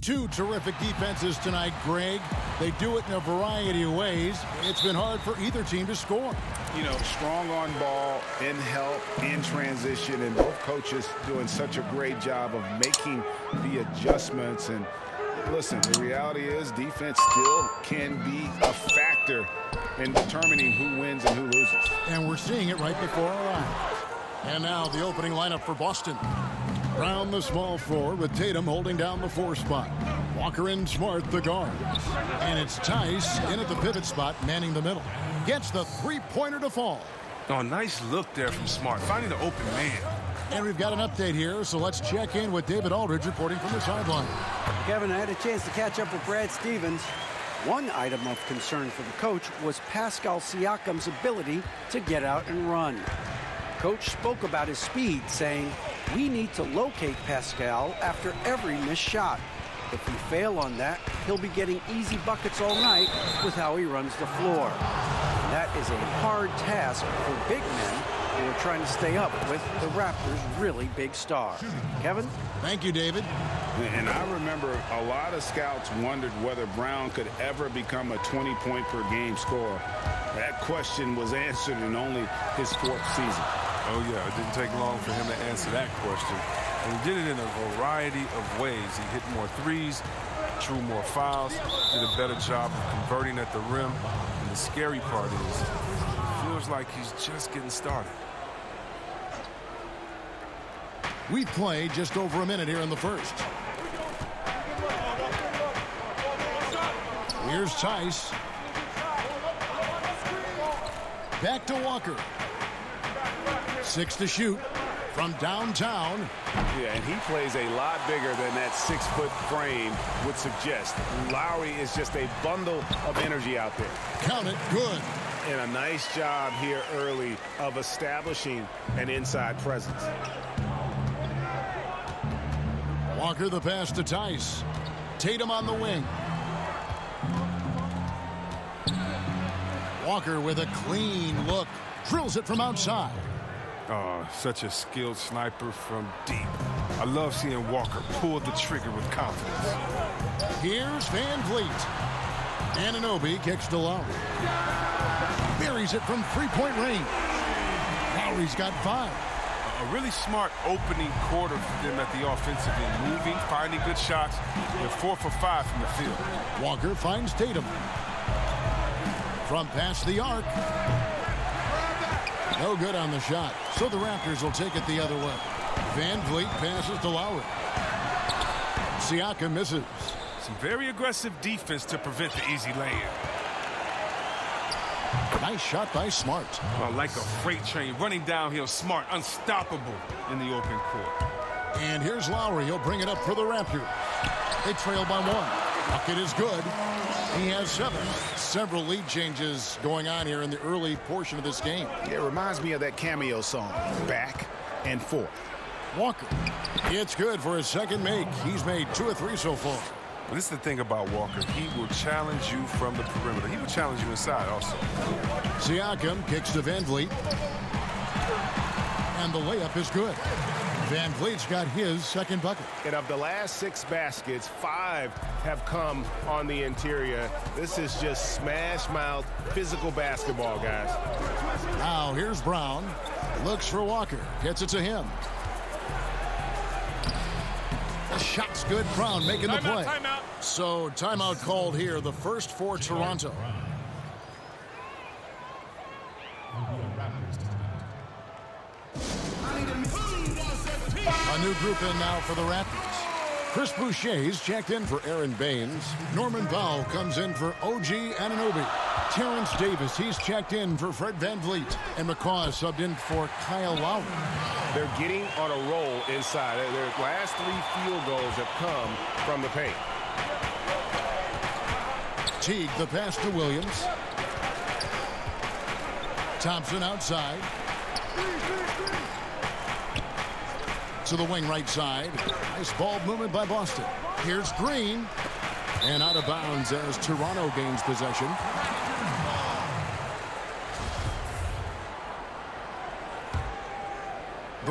Two terrific defenses tonight, Greg. They do it in a variety of ways. It's been hard for either team to score. You know, strong on ball, in help, in transition, and both coaches doing such a great job of making the adjustments. And listen, the reality is defense still can be a factor in determining who wins and who loses. And we're seeing it right before our eyes. And now the opening lineup for Boston. Brown the small forward with Tatum holding down the 4 spot. Walker and Smart the guards. And it's Tice in at the pivot spot, manning the middle. Gets the three-pointer to fall. Oh, nice look there from Smart, finding the open man. And we've got an update here, so let's check in with David Aldridge reporting from the sideline. Kevin, I had a chance to catch up with Brad Stevens. One item of concern for the coach was Pascal Siakam's ability to get out and run. Coach spoke about his speed, saying, "We need to locate Pascal after every missed shot. If we fail on that, he'll be getting easy buckets all night with how he runs the floor." That is a hard task for big men who are trying to stay up with the Raptors' really big star. Kevin? Thank you, David. And I remember a lot of scouts wondered whether Brown could ever become a 20-point-per-game scorer. That question was answered in only his 4th season. Oh, yeah, it didn't take long for him to answer that question. And he did it in a variety of ways. He hit more threes, drew more fouls, did a better job of converting at the rim. And the scary part is, it feels like he's just getting started. We played just over a minute here in the first. Here's Tice. Back to Walker. 6 to shoot from downtown. Yeah, and he plays a lot bigger than that 6-foot frame would suggest. Lowry is just a bundle of energy out there. Count it, good. And a nice job here early of establishing an inside presence. Walker the pass to Tice. Tatum on the wing. Walker with a clean look. Drills it from outside. Oh, such a skilled sniper from deep. I love seeing Walker pull the trigger with confidence. Here's Van Vliet. Anunoby kicks to Lowry. Buries it from three-point range. Lowry's got 5. A really smart opening quarter for them at the offensive end. Moving, finding good shots. They're 4 for 5 from the field. Walker finds Tatum. From past the arc. No good on the shot. So the Raptors will take it the other way. Van Vliet passes to Lowry. Siakam misses. Some very aggressive defense to prevent the easy lay-in. Nice shot by Smart. Oh, like a freight train running downhill. Smart, unstoppable in the open court. And here's Lowry. He'll bring it up for the Raptors. They trail by 1. Bucket is good. He has 7. Several lead changes going on here in the early portion of this game. It reminds me of that cameo song, Back and Forth. Walker. It's good for his second make. He's made 2 of 3 so far. But this is the thing about Walker. He will challenge you from the perimeter. He will challenge you inside also. Siakam kicks to Van Vliet. And the layup is good. Van Vliet's got his second bucket. And of the last 6 baskets, 5 have come on the interior. This is just smash-mouth physical basketball, guys. Now here's Brown. Looks for Walker. Gets it to him. The shot's good. Brown making the play. Timeout. So timeout called here. The first for Toronto. A new group in now for the Raptors. Chris Boucher's checked in for Aaron Baines. Norman Powell comes in for OG Anunoby. Terrence Davis, he's checked in for Fred Van Vliet. And McCaw is subbed in for Kyle Lowry. They're getting on a roll inside. Their last 3 field goals have come from the paint. Teague, the pass to Williams. Thompson outside. To the wing right side. Nice ball movement by Boston. Here's Green. And out of bounds as Toronto gains possession.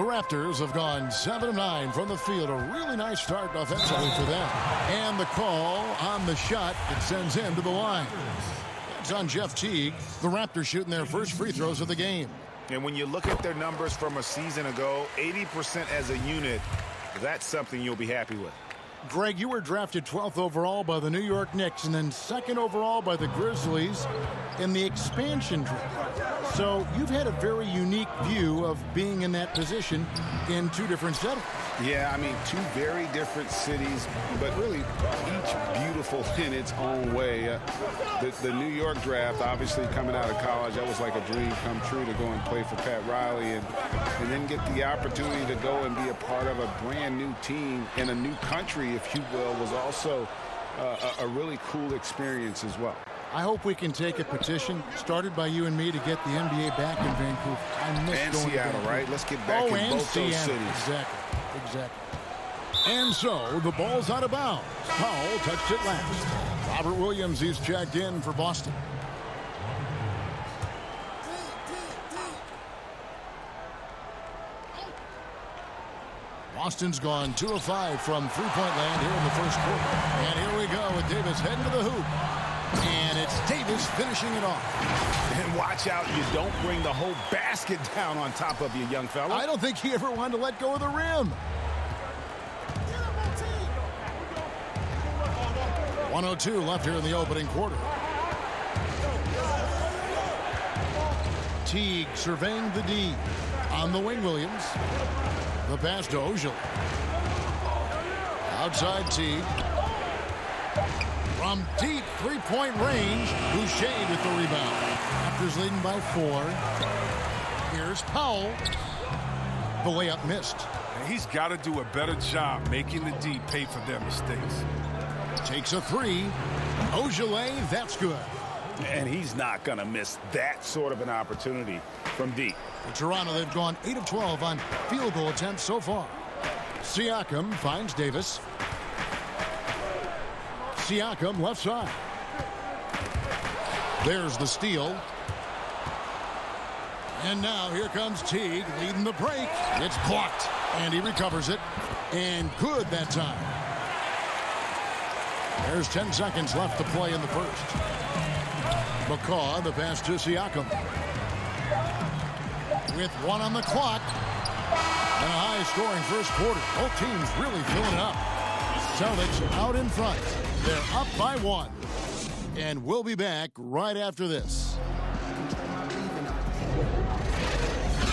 The Raptors have gone 7 of 9 from the field. A really nice start offensively for them. And the call on the shot, it sends him to the line. It's on Jeff Teague. The Raptors shooting their first free throws of the game. And when you look at their numbers from a season ago, 80% as a unit, that's something you'll be happy with. Greg, you were drafted 12th overall by the New York Knicks and then 2nd overall by the Grizzlies in the expansion draft. So you've had a very unique view of being in that position in 2 different settings. Yeah, I mean, 2 very different cities, but really each beautiful in its own way. The New York draft, obviously coming out of college, that was like a dream come true to go and play for Pat Riley and then get the opportunity to go and be a part of a brand new team in a new country, if you will, was also a really cool experience as well. I hope we can take a petition started by you and me to get the NBA back in Vancouver. I miss and going Seattle, to Vancouver. right? Let's get back in both those cities. Exactly. And so the ball's out of bounds. Powell touched it last. Robert Williams, he's checked in for Boston. Boston's gone 2 of 5 from three-point land here in the first quarter. And here we go with Davis heading to the hoop. And it's Davis finishing it off. And watch out, you don't bring the whole basket down on top of you, young fella. I don't think he ever wanted to let go of the rim. 1:02 left here in the opening quarter. Teague surveying the D. On the wing, Williams. The pass to Ojale. Outside Teague. From deep three-point range, Boucher with the rebound. Raptors leading by 4. Here's Powell. The layup missed. And he's got to do a better job making the D pay for their mistakes. Takes a 3. Ojale, that's good. And he's not going to miss that sort of an opportunity from deep. In Toronto, they've gone 8 of 12 on field goal attempts so far. Siakam finds Davis. Siakam left side. There's the steal. And now here comes Teague leading the break. It's blocked. And he recovers it. And good that time. There's 10 seconds left to play in the first. McCaw, the pass to Siakam. With 1 on the clock. And a high-scoring first quarter. Both teams really filling it up. Celtics out in front. They're up by 1. And we'll be back right after this.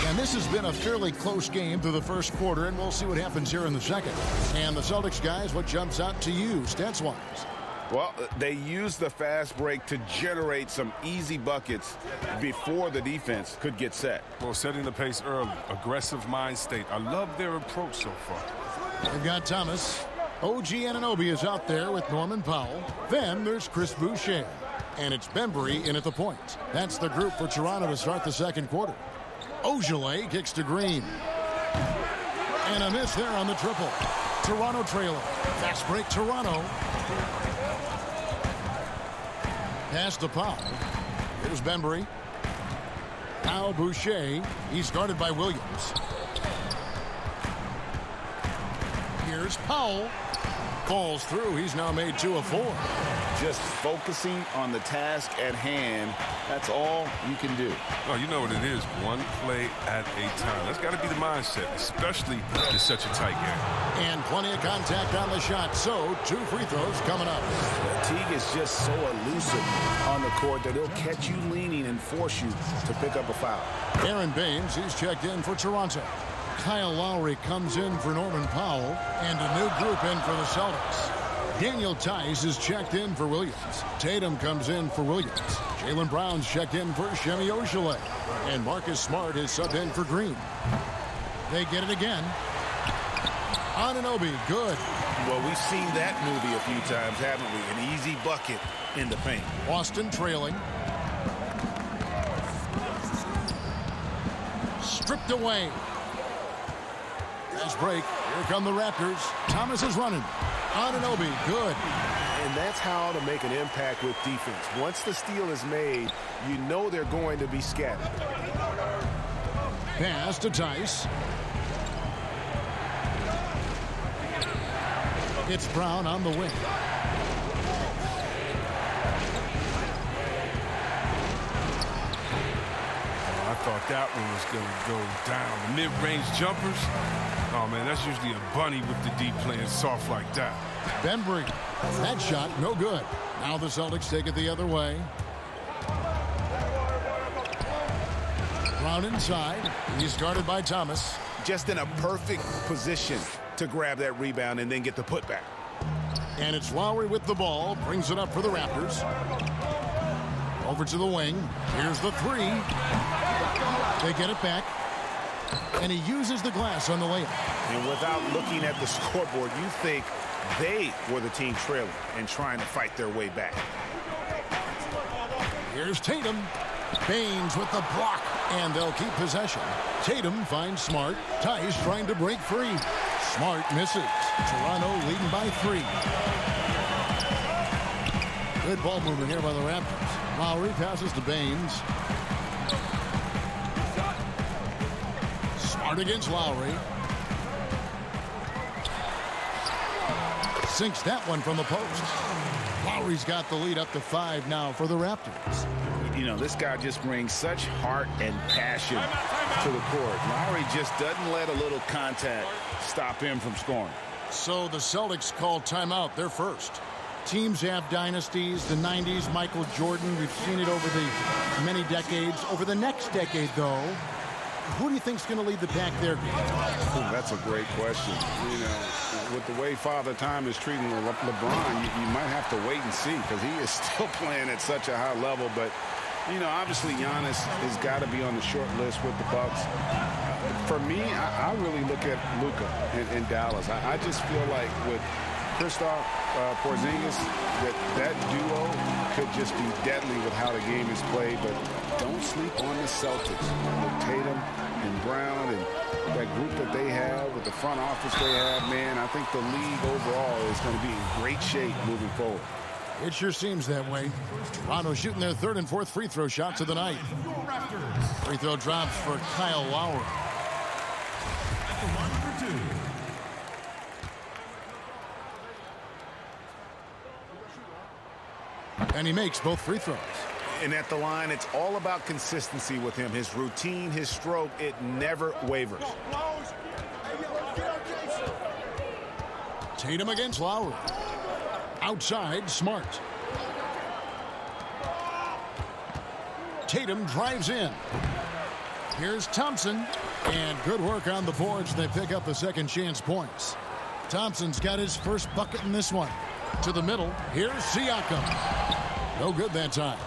And this has been a fairly close game through the first quarter, and we'll see what happens here in the second. And the Celtics guys, what jumps out to you, stats-wise? Well, they used the fast break to generate some easy buckets before the defense could get set. Well, setting the pace early, aggressive mind state. I love their approach so far. They've got Thomas. OG Anunoby is out there with Norman Powell. Then there's Chris Boucher. And it's Bembry in at the point. That's the group for Toronto to start the second quarter. Ojale kicks to Green. And a miss there on the triple. Toronto trailer. Fast break Toronto. Pass to Powell. Here's Bembry. Now Boucher. He's guarded by Williams. Here's Powell. Falls through. He's now made 2 of 4. Just focusing on the task at hand. That's all you can do. Oh, you know what it is. One play at a time. That's got to be the mindset, especially in such a tight game. And plenty of contact on the shot. So 2 free throws coming up. Teague is just so elusive on the court that he'll catch you leaning and force you to pick up a foul. Aaron Baines, he's checked in for Toronto. Kyle Lowry comes in for Norman Powell. And a new group in for the Celtics. Daniel Tice is checked in for Williams. Tatum comes in for Williams. Jaylen Brown's checked in for Semi Ojeleye. And Marcus Smart is subbed in for Green. They get it again. Anunoby, good. Well, we've seen that movie a few times, haven't we? An easy bucket in the paint. Boston trailing. Stripped away. Fast break. Here come the Raptors. Thomas is running. Anunoby, good. And that's how to make an impact with defense. Once the steal is made, you know they're going to be scattered. Pass to Tice. It's Brown on the wing. I thought that one was going to go down. The mid-range jumpers, oh, man, that's usually a bunny with the D playing soft like that. Benbury, that shot, no good. Now the Celtics take it the other way. Brown inside. He's guarded by Thomas. Just in a perfect position to grab that rebound and then get the putback. And it's Lowry with the ball. Brings it up for the Raptors. Over to the wing. Here's the three. They get it back. And he uses the glass on the layup. And without looking at the scoreboard, you think they were the team trailing and trying to fight their way back. Here's Tatum. Baines with the block. And they'll keep possession. Tatum finds Smart. Tice trying to break free. Smart misses. Toronto leading by 3. Good ball movement here by the Raptors. Lowry passes to Baines. Smart against Lowry. Sinks that one from the post. Lowry's got the lead up to 5 now for the Raptors. You know, this guy just brings such heart and passion to the court. Lowry just doesn't let a little contact stop him from scoring. So the Celtics call timeout. They're first. Teams have dynasties. The 90s, Michael Jordan. We've seen it over the many decades. Over the next decade, though, who do you think's going to lead the pack there? Ooh, that's a great question. You know, with the way Father Time is treating LeBron, you might have to wait and see because he is still playing at such a high level. But you know, obviously Giannis has got to be on the short list with the Bucks. For me, I really look at Luka in Dallas. I just feel like with Kristaps Porzingis, that duo could just be deadly with how the game is played. But don't sleep on the Celtics with Tatum and Brown and that group that they have with the front office they have. Man, I think the league overall is going to be in great shape moving forward. It sure seems that way. Toronto shooting their 3rd and 4th free throw shots of the night. Free throw drops for Kyle Lowry. And he makes both free throws. And at the line, it's all about consistency with him. His routine, his stroke, it never wavers. Tatum against Lowry. Outside, Smart. Tatum drives in. Here's Thompson. And good work on the boards. They pick up the second chance points. Thompson's got his first bucket in this one. To the middle. Here's Siakam. No good that time.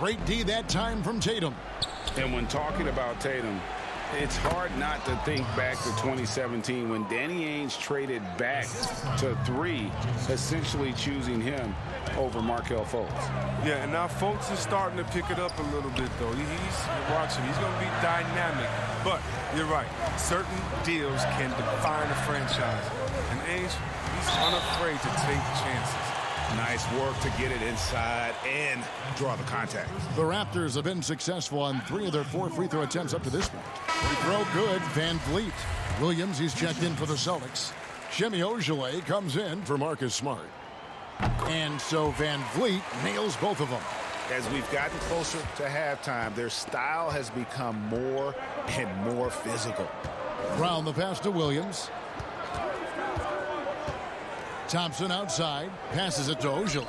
Great D that time from Tatum. And when talking about Tatum, it's hard not to think back to 2017 when Danny Ainge traded back to 3, essentially choosing him over Markelle Fultz. Yeah, and now Fultz is starting to pick it up a little bit, though. He's watching. He's going to be dynamic. But you're right. Certain deals can define a franchise. And Ainge, he's unafraid to take chances. Nice work to get it inside and draw the contact. The Raptors have been successful on 3 of their 4 free throw attempts up to this point. Free throw good, Van Vliet. Williams, he's checked in for the Celtics. Shemi Ojeleye comes in for Marcus Smart. And so Van Vliet nails both of them. As we've gotten closer to halftime, their style has become more and more physical. Brown the pass to Williams. Thompson outside, passes it to Ojeleye.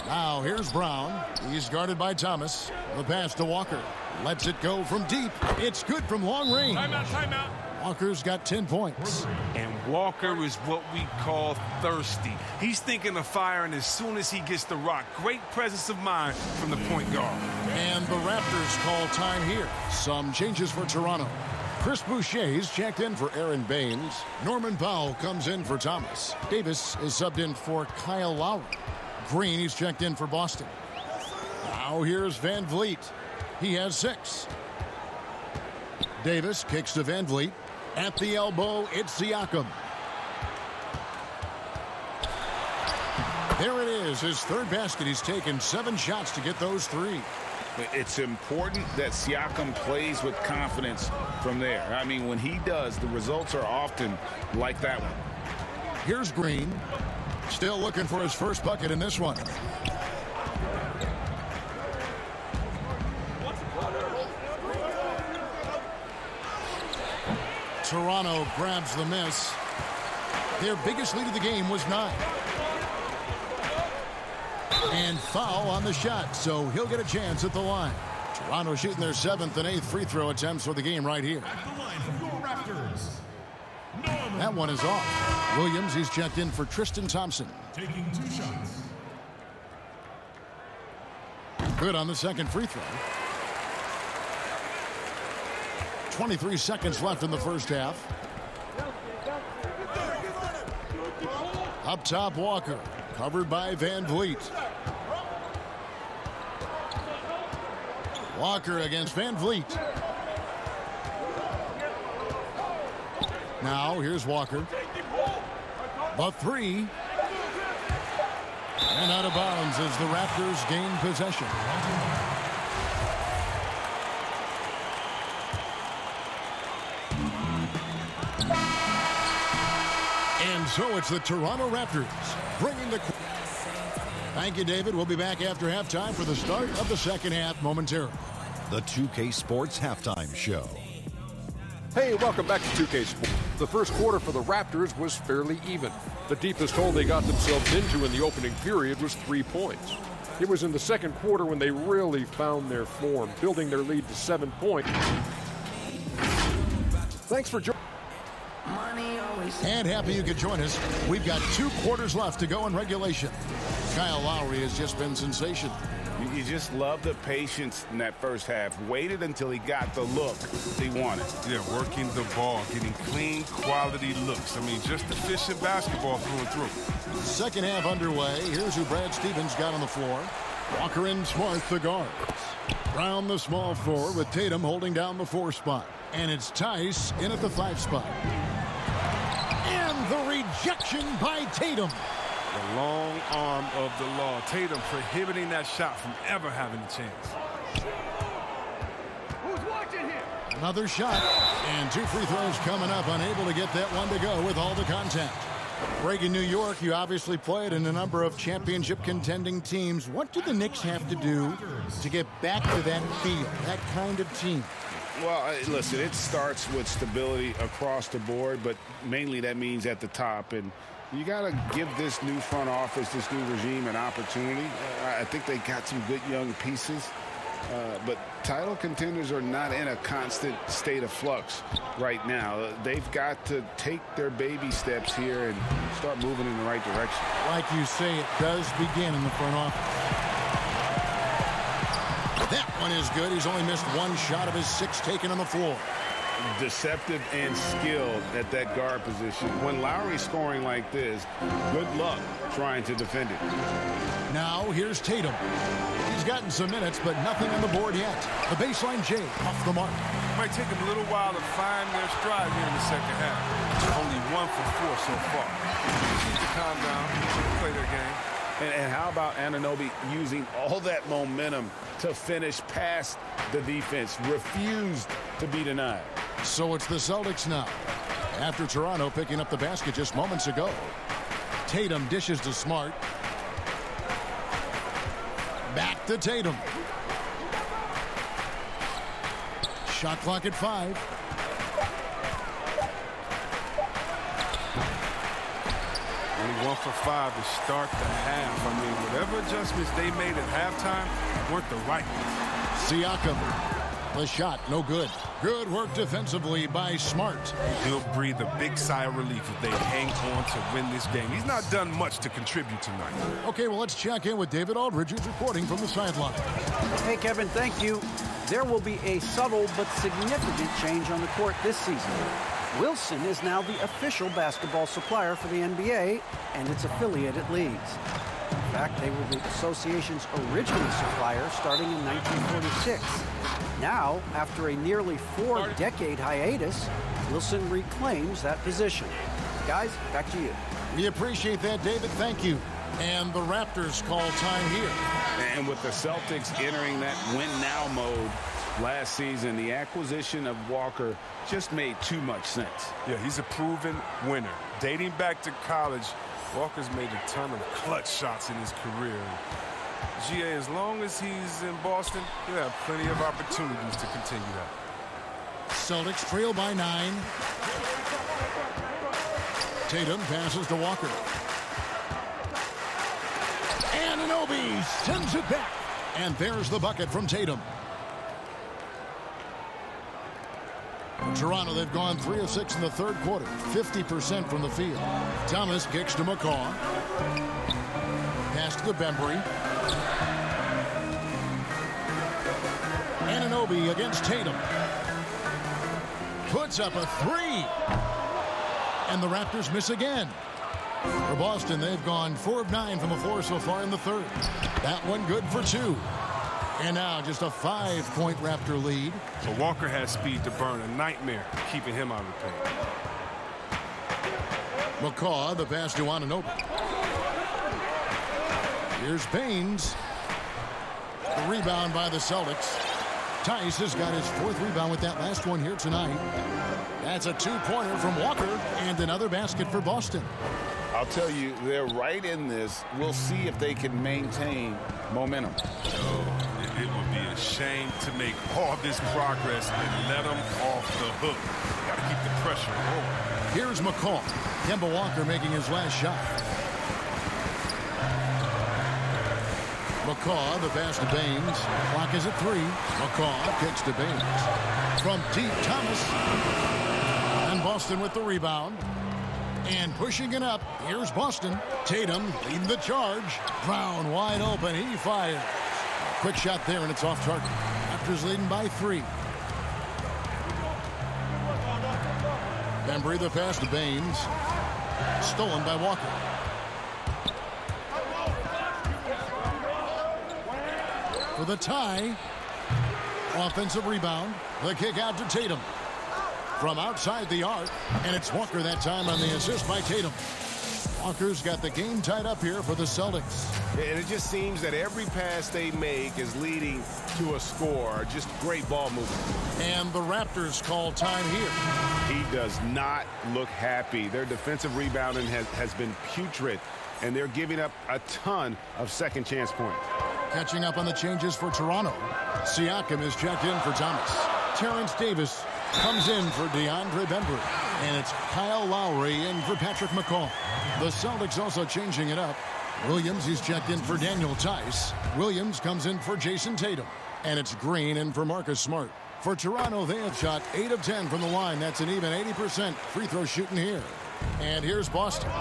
Now here's Brown. He's guarded by Thomas. The pass to Walker. Lets it go from deep. It's good from long range. Timeout. Walker's got 10 points. And Walker is what we call thirsty. He's thinking of firing as soon as he gets the rock. Great presence of mind from the point guard. And the Raptors call time here. Some changes for Toronto. Chris Boucher's checked in for Aaron Baines. Norman Powell comes in for Thomas. Davis is subbed in for Kyle Lowry. Green, he's checked in for Boston. Now here's Van Vliet. He has 6. Davis kicks to Van Vliet. At the elbow, it's Siakam. There it is, his 3rd basket. He's taken 7 shots to get those 3. It's important that Siakam plays with confidence from there. I mean, when he does, the results are often like that one. Here's Green. Still looking for his first bucket in this one. Toronto grabs the miss. Their biggest lead of the game was 9. And foul on the shot, so he'll get a chance at the line. Toronto shooting their 7th and 8th free throw attempts for the game right here. At the line for your Raptors, That one is off. Williams, he's checked in for Tristan Thompson. taking 2 shots. Good on the second free throw. 23 seconds left in the first half. Up top, Walker. Covered by Van Vliet. Walker against Van Vliet. Now, here's Walker. The 3. And out of bounds as the Raptors gain possession. And so it's the Toronto Raptors bringing the... Thank you, David. We'll be back after halftime for the start of the second half momentarily. The 2K Sports Halftime Show. Hey, welcome back to 2K Sports. The first quarter for the Raptors was fairly even. The deepest hole they got themselves into in the opening period was 3 points. It was in the second quarter when they really found their form, building their lead to 7 points. Thanks for joining. And happy you could join us. We've got 2 quarters left to go in regulation. Kyle Lowry has just been sensational. You just love the patience in that first half. Waited until he got the look he wanted. Yeah, working the ball, getting clean, quality looks. I mean, just efficient basketball through and through. Second half underway. Here's who Brad Stevens got on the floor. Walker and Smart, the guards. Brown, the small forward, with Tatum holding down the 4 spot. And it's Tice in at the 5 spot. And the rejection by Tatum. The long arm of the law. Tatum prohibiting that shot from ever having a chance. Who's watching here? Another shot. And 2 free throws coming up. Unable to get that one to go with all the contact. Reagan, New York, you obviously played in a number of championship contending teams. What do the Knicks have to do to get back to that feel, that kind of team? Well, listen, it starts with stability across the board, but mainly that means at the top. And you got to give this new front office, this new regime, an opportunity. I think they got some good young pieces. But title contenders are not in a constant state of flux right now. They've got to take their baby steps here and start moving in the right direction. Like you say, it does begin in the front office. That one is good. He's only missed 1 shot of his 6 taken on the floor. Deceptive and skilled at that guard position. When Lowry's scoring like this, good luck trying to defend it. Now here's Tatum. He's gotten some minutes, but nothing on the board yet. The baseline J off the mark. Might take them a little while to find their stride here in the second half. Only 1 for 4 so far. Need to calm down, play their game. And how about Anunoby using all that momentum to finish past the defense? Refused to be denied. So it's the Celtics now. After Toronto picking up the basket just moments ago. Tatum dishes to Smart. Back to Tatum. Shot clock at 5. Only 1 for 5 to start the half. I mean, whatever adjustments they made at halftime weren't the right ones. Siakam. The shot, no good. Good work defensively by Smart. He'll breathe a big sigh of relief if they hang on to win this game. He's not done much to contribute tonight. Okay, well, let's check in with David Aldridge, who's reporting from the sideline. Hey, Kevin, thank you. There will be a subtle but significant change on the court this season. Wilson is now the official basketball supplier for the NBA and its affiliated leagues. In fact, they were the association's original supplier starting in 1946. Now, after a nearly 4-decade hiatus, Wilson reclaims that position. Guys, back to you. We appreciate that, David. Thank you. And the Raptors call time here. And with the Celtics entering that win-now mode, last season, the acquisition of Walker just made too much sense. Yeah, he's a proven winner. Dating back to college, Walker's made a ton of clutch shots in his career. GA, as long as he's in Boston, he'll have plenty of opportunities to continue that. Celtics trail by 9. Tatum passes to Walker. Anunoby sends it back. And there's the bucket from Tatum. Toronto, they've gone 3 of 6 in the third quarter, 50% from the field. Thomas kicks to McCaw. Pass to Bembry. Anunoby against Tatum. Puts up a 3. And the Raptors miss again. For Boston, they've gone 4 of 9 from the floor so far in the third. That one good for 2. And now just a 5-point Raptor lead. So Walker has speed to burn, a nightmare keeping him out of the paint. McCaw, the pass to Anunoby. Here's Baines. The rebound by the Celtics. Tice has got his 4th rebound with that last one here tonight. That's a 2-pointer from Walker and another basket for Boston. I'll tell you, they're right in this. We'll see if they can maintain momentum. Oh, it would be a shame to make all this progress and let them off the hook. Got to keep the pressure on. Here's McCaw. Kemba Walker making his last shot. McCaw, the pass to Baines. Clock is at 3. McCaw kicks to Baines. From deep, Thomas. And Boston with the rebound. And pushing it up, here's Boston. Tatum leading the charge. Brown wide open, he fires. Quick shot there, and it's off target. Raptors leading by 3. Bembry, the pass to Baines. Stolen by Walker. For the tie. Offensive rebound. The kick out to Tatum. From outside the arc, and it's Walker that time on the assist by Tatum. Walker's got the game tied up here for the Celtics. And it just seems that every pass they make is leading to a score. Just great ball movement. And the Raptors call time here. He does not look happy. Their defensive rebounding has been putrid, and they're giving up a ton of second chance points. Catching up on the changes for Toronto. Siakam is checked in for Thomas. Terrence Davis comes in for DeAndre Bembry. And it's Kyle Lowry in for Patrick McCaw. The Celtics also changing it up. Williams is checked in for Daniel Tice. Williams comes in for Jason Tatum. And it's Green in for Marcus Smart. For Toronto, they have shot 8 of 10 from the line. That's an even 80% free throw shooting here. And here's Boston.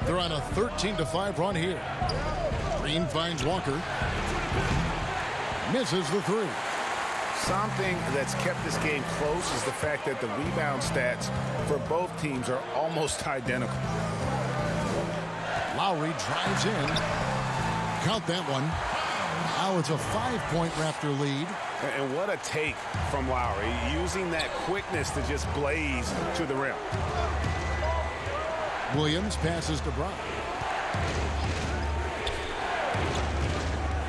They're on a 13-5 run here. Green finds Walker. Misses the 3. Something that's kept this game close is the fact that the rebound stats for both teams are almost identical. Lowry drives in. Count that one. Now it's a 5-point Raptor lead. And what a take from Lowry, using that quickness to just blaze to the rim. Williams passes to Brown.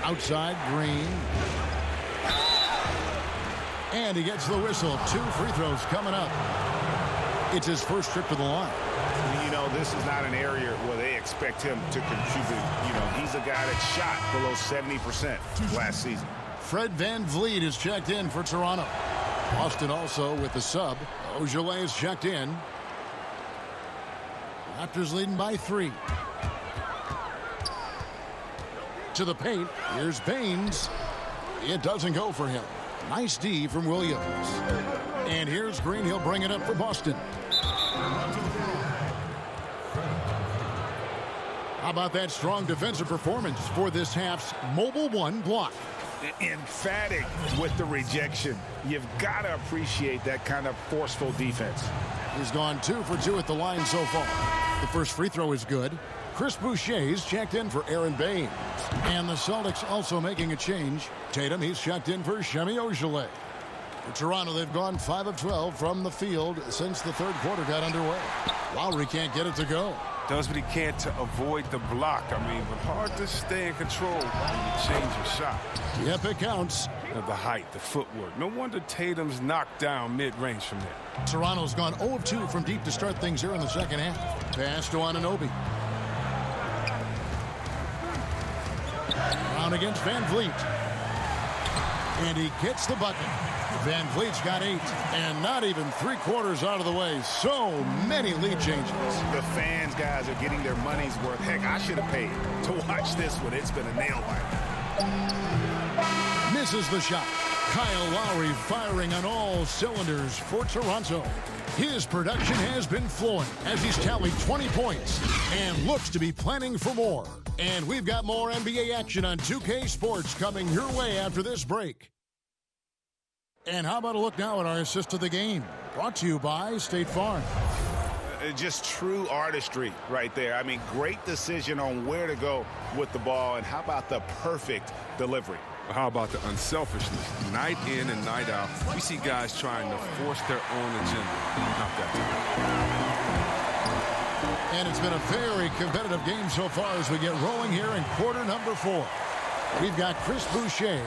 Outside, Green. And he gets the whistle. 2 free throws coming up. It's his first trip to the line. You know, this is not an area where they expect him to contribute. You know, he's a guy that shot below 70% last season. Fred VanVleet is checked in for Toronto. Boston also with the sub. Ogilvy is checked in. Raptors leading by 3. To the paint. Here's Baines. It doesn't go for him. Nice D from Williams. And here's Green. He'll bring it up for Boston. How about that strong defensive performance for this half's Mobile 1 block? Emphatic with the rejection. You've got to appreciate that kind of forceful defense. He's gone 2 for 2 at the line so far. The first free throw is good. Chris Boucher's checked in for Aaron Baines. And the Celtics also making a change. Tatum, he's checked in for Semi Ojeleye. For Toronto, they've gone 5 of 12 from the field since the third quarter got underway. Lowry can't get it to go. Does what he can to avoid the block. I mean, but hard to stay in control when you change your shot. Yep, it counts. The height, the footwork. No wonder Tatum's knocked down mid-range from there. Toronto's gone 0 of 2 from deep to start things here in the second half. Pass to Anunoby. Brown against Van Vliet. And he gets the bucket. Van Vliet's got 8, and not even 3/4 out of the way. So many lead changes. The fans, guys, are getting their money's worth. Heck, I should have paid to watch this one. It's been a nail-biter. Misses the shot. Kyle Lowry firing on all cylinders for Toronto. His production has been flowing as he's tallied 20 points and looks to be planning for more. And we've got more NBA action on 2K Sports coming your way after this break. And how about a look now at our assist to the game? Brought to you by State Farm. Just true artistry right there. I mean, great decision on where to go with the ball. And how about the perfect delivery? How about the unselfishness? Night in and night out, we see guys trying to force their own agenda. Not that time. And it's been a very competitive game so far as we get rolling here in quarter number 4. We've got Chris Boucher.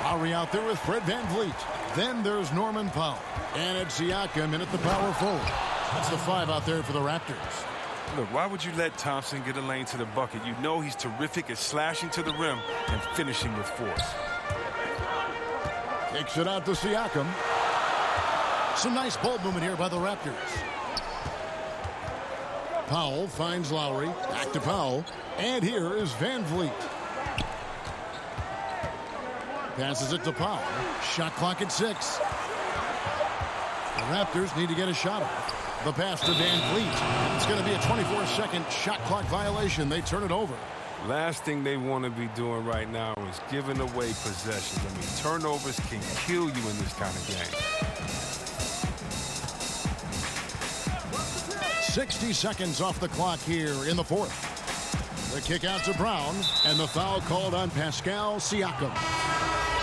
Lowry out there with Fred Van Vliet. Then there's Norman Powell. And it's Siakam in at the power forward. That's the 5 out there for the Raptors. Look, why would you let Thompson get a lane to the bucket? You know he's terrific at slashing to the rim and finishing with force. Takes it out to Siakam. Some nice ball movement here by the Raptors. Powell finds Lowry. Back to Powell. And here is Van Vliet. Passes it to Powell. Shot clock at 6. The Raptors need to get a shot off. The pass to Van Vliet. It's going to be a 24-second shot clock violation. They turn it over. Last thing they want to be doing right now is giving away possessions. I mean, turnovers can kill you in this kind of game. 60 seconds off the clock here in the 4th. The kick out to Brown, and the foul called on Pascal Siakam.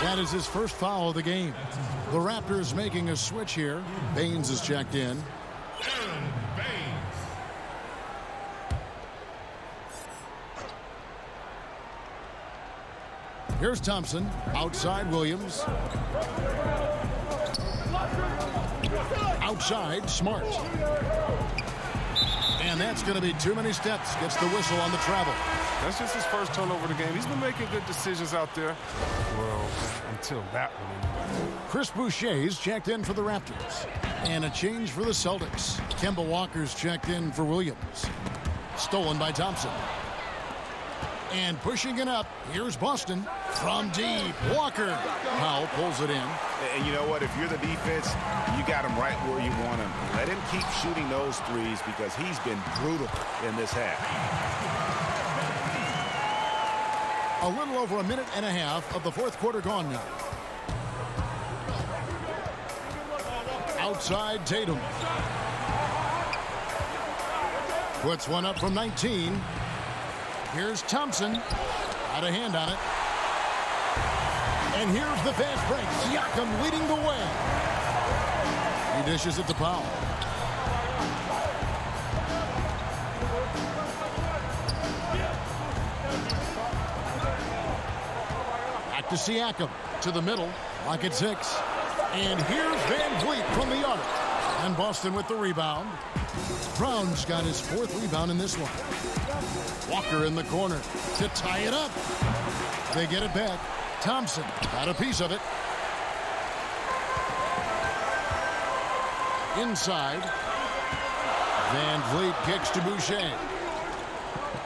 That is his first foul of the game. The Raptors making a switch here. Baines is checked in. Here's Thompson. Outside Williams. Outside Smart. And that's going to be too many steps. Gets the whistle on the travel. That's just his first turnover of the game. He's been making good decisions out there. Well, until that one anyway. Chris Boucher's checked in for the Raptors. And a change for the Celtics. Kemba Walker's checked in for Williams. Stolen by Thompson. And pushing it up, here's Boston from deep. Walker. Powell pulls it in. And you know what? If you're the defense, you got him right where you want him. Let him keep shooting those threes because he's been brutal in this half. A little over a minute and a half of the 4th quarter gone now. Outside Tatum. Puts one up from 19. Here's Thompson. Got a hand on it. And here's the fast break. Siakam leading the way. He dishes it to Powell. Back to Siakam. To the middle. Lock at 6. And here's Van Vliet from the arc. And Boston with the rebound. Brown's got his 4th rebound in this one. Walker in the corner to tie it up. They get it back. Thompson got a piece of it. Inside. Van Vliet kicks to Boucher.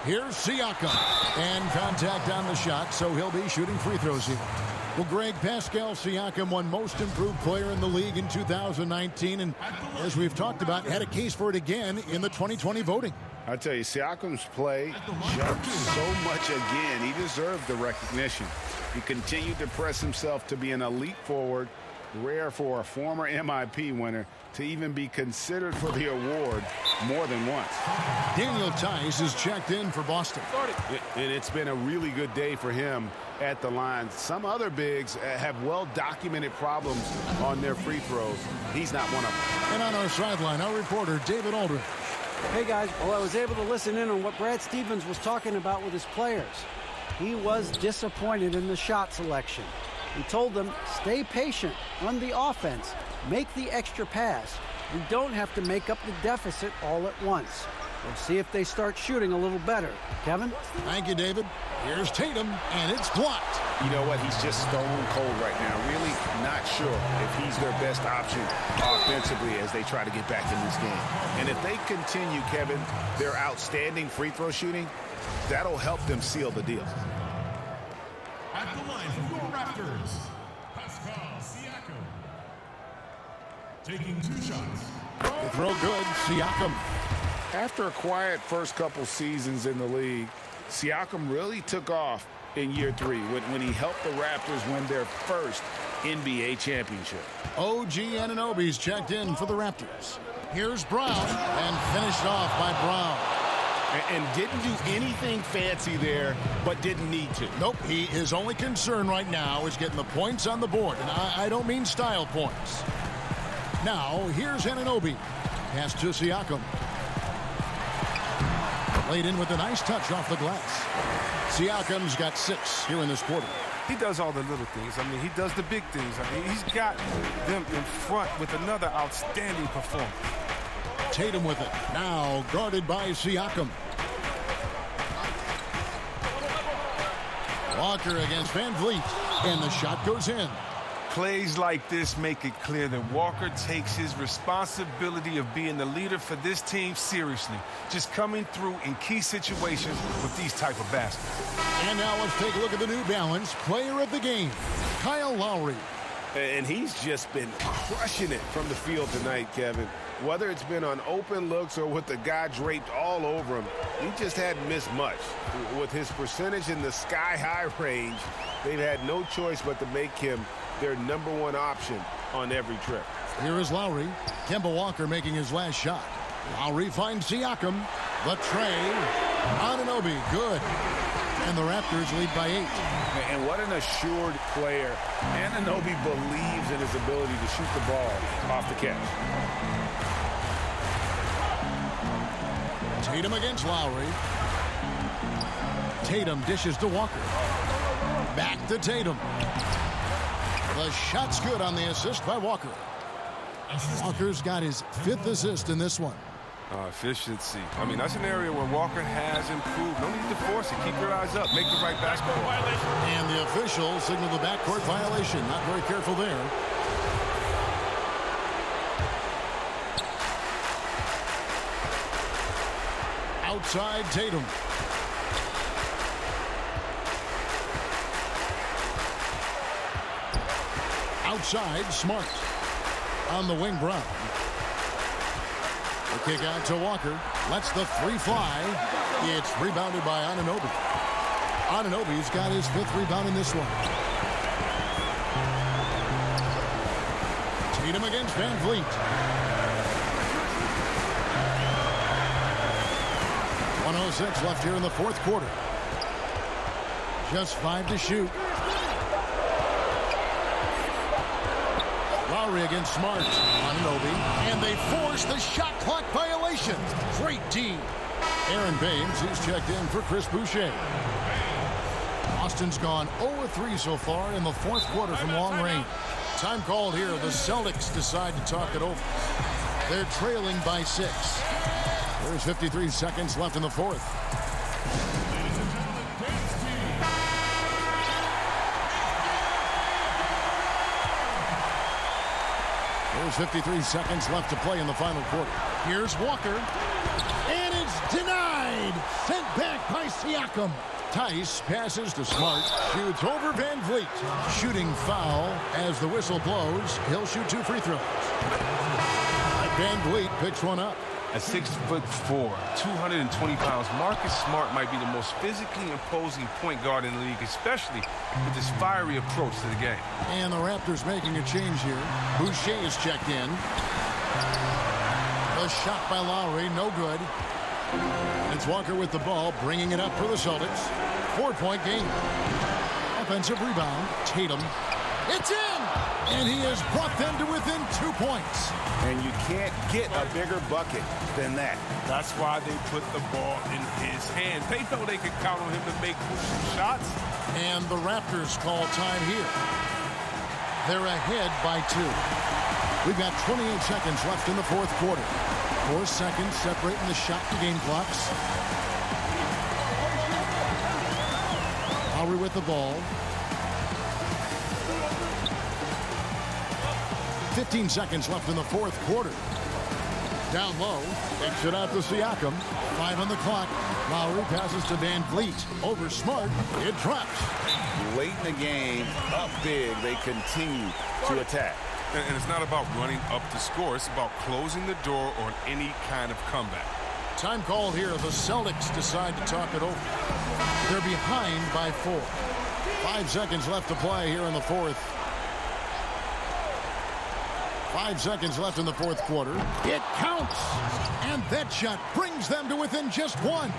Here's Siakam. And contact on the shot, so he'll be shooting free throws here. Well, Greg, Pascal Siakam won most improved player in the league in 2019. And as we've talked about, had a case for it again in the 2020 voting. I tell you, Siakam's play jumped so much again. He deserved the recognition. He continued to press himself to be an elite forward. Rare for a former MIP winner to even be considered for the award more than once. Daniel Tice is checked in for Boston. And it's been a really good day for him at the line. Some other bigs have well-documented problems on their free throws. He's not one of them. And on our sideline, our reporter, David Aldridge. Hey, guys. Well, I was able to listen in on what Brad Stevens was talking about with his players. He was disappointed in the shot selection. He told them, stay patient, run the offense, make the extra pass. We don't have to make up the deficit all at once. We'll see if they start shooting a little better. Kevin? Thank you, David. Here's Tatum, and it's blocked. You know what? He's just stone cold right now. Really not sure if he's their best option offensively as they try to get back in this game. And if they continue, Kevin, their outstanding free throw shooting, that'll help them seal the deal. At the line for your Raptors, Pascal Siakam. Taking 2 shots. The throw good, Siakam. After a quiet first couple seasons in the league, Siakam really took off in year 3 when he helped the Raptors win their first NBA championship. OG Anunoby's checked in for the Raptors. Here's Brown, and finished off by Brown. And didn't do anything fancy there, but didn't need to. Nope, his only concern right now is getting the points on the board, and I don't mean style points. Now, here's Anunoby. Pass to Siakam. Laid in with a nice touch off the glass. Siakam's got 6 here in this quarter. He does all the little things. I mean, he does the big things. I mean, he's got them in front with another outstanding performance. Tatum with it. Now guarded by Siakam. Walker against Van Vliet. And the shot goes in. Plays like this make it clear that Walker takes his responsibility of being the leader for this team seriously. Just coming through in key situations with these type of baskets. And now let's take a look at the New Balance player of the game, Kyle Lowry. And he's just been crushing it from the field tonight, Kevin. Whether it's been on open looks or with the guy draped all over him, he just hadn't missed much. With his percentage in the sky-high range, they've had no choice but to make him their #1 option on every trip. Here is Lowry. Kemba Walker making his last shot. Lowry finds Siakam. The tray. Anunoby, good. And the Raptors lead by 8. And what an assured player. Anunoby believes in his ability to shoot the ball off the catch. Tatum against Lowry. Tatum dishes to Walker. Back to Tatum. The shot's good on the assist by Walker. Walker's got his 5th assist in this one. Efficiency. I mean, that's an area where Walker has improved. No need to force it. Keep your eyes up. Make the right basketball violation. And the officials signal the backcourt violation. Not very careful there. Outside Tatum. Outside Smart. On the wing, Brown. The kick out to Walker. Lets the 3 fly. It's rebounded by Anunoby. Anunoby's got his 5th rebound in this one. Tatum against Van Vliet. 1:06 left here in the 4th quarter. Just 5 to shoot. Lowry against Smart. Anunoby. And they force the shot clock violation. Great D. Aaron Baines, he's checked in for Chris Boucher. Boston's gone 0-3 so far in the 4th quarter from long range. Time called here. The Celtics decide to talk it over. They're trailing by 6. There's 53 seconds left in the 4th. There's 53 seconds left to play in the final quarter. Here's Walker. And it's denied. Sent back by Siakam. Tice passes to Smart. Shoots over Van Vliet. Shooting foul as the whistle blows. He'll shoot 2 free throws. Van Vliet picks one up. At 6'4", 220 pounds, Marcus Smart might be the most physically imposing point guard in the league, especially with his fiery approach to the game. And the Raptors making a change here. Boucher is checked in. The shot by Lowry, no good. It's Walker with the ball, bringing it up for the Celtics. 4-point game. Offensive rebound, Tatum. It's in! And he has brought them to within 2 points. And you can't get a bigger bucket than that. That's why they put the ball in his hand. They know they can count on him to make crucial shots. And the Raptors call time here. They're ahead by 2. We've got 28 seconds left in the fourth quarter. 4 seconds separating the shot and game clocks. Lowry with the ball. 15 seconds left in the fourth quarter. Down low, takes it out to Siakam. 5 on the clock. Lowry passes to Van Vliet. Over Smart. It drops. Late in the game, up big, they continue to attack. And it's not about running up the score. It's about closing the door on any kind of comeback. Time call here. The Celtics decide to talk it over. They're behind by 4. 5 seconds left to play here in the fourth. 5 seconds left in the fourth quarter. It counts. And that shot brings them to within just 1.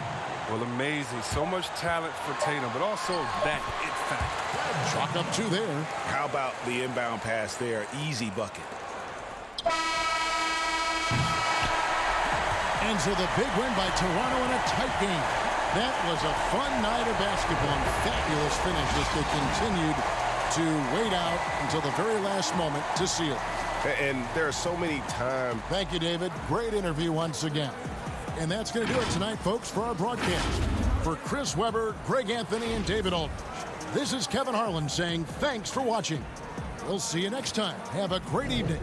Well, amazing. So much talent for Tatum, but also that it factor. Chalk up 2 there. How about the inbound pass there? Easy bucket. And so the big win by Toronto in a tight game. That was a fun night of basketball and fabulous finish as they continued to wait out until the very last moment to seal. And there are so many times. Thank you, David. Great interview once again. And that's going to do it tonight, folks, for our broadcast. For Chris Webber, Greg Anthony, and David Aldridge, this is Kevin Harlan saying thanks for watching. We'll see you next time. Have a great evening.